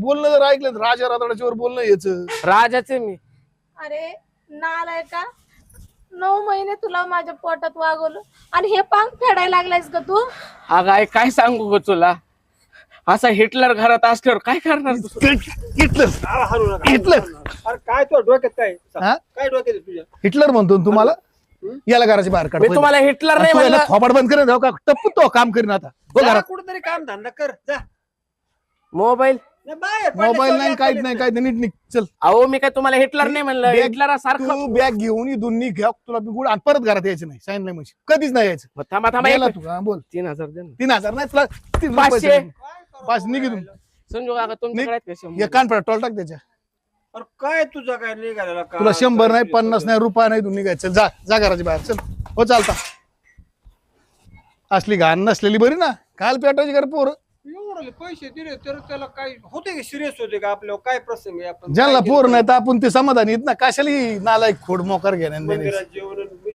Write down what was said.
बोलणं जर ऐकलं तर राजा रातडाच्या वर बोलणं याचं. राजाचे मी. अरे नालाय का 9 महिने तुला माझ्या पोटात वागवलं आणि हे पांग फेडायला लागलायस का तू? अगं आई काय सांगू ग तुला, असा हिटलर घरात असल्यावर काय करणार तू? हिटलर हिटलर अरे काय तो डोक्यात काय हा? काय डोक्यात तुझ्या? हिटलर म्हणतो ना तुम्हाला. याला घराची बाहेर काढ. मी तुम्हाला हिटलर नाही तू याला म्हणलं. थोबाड बंद करेन का टप्पू तो काम करीन आता. हो जा घरात. कुठेतरी काम धंदा कर जा. मोबाईल. नाही, बाहेर मोबाईल नाही काहीच नाही काय नीट निघ चल. अहो मी काय तुम्हाला हिटलर नाही म्हणलं. बॅग- हिटलर सारखं. तू बॅग घेऊन इथून घ्या तुला बिगुड आणि परत घरात यायचं नाही. सांगितलं नाही म्हणजे कधीच नाही यायचं. थांबा थांबा गेला एक तू हा, बोल. 3000 दे ना. 3000 नाही तुला 3 500. पाच निघून संजू काका तुमच्याकडे आहेत का 100? हे कान पडा टोल टाक त्याच्या. अरे काय तुझा काय निघालेला का? तुला 100 नाही 50 नाही रुपया नाही तू निघायचं. जा जा घराच्या बाहेर चल. हो चालता. असली घाण नसलेली बरी ना. काल पेटायची कर पोर. एवढे पैसे दिले तर त्याला काय होते का सिरियस होते का आपल्यावर काय प्रसंग आहे आपण ज्यांना काय पोर केलं? नाही तर आपण ते समाधानी आहेत ना. कशाला नालायक खोड मोकार घेण्या मंदिरात जेवण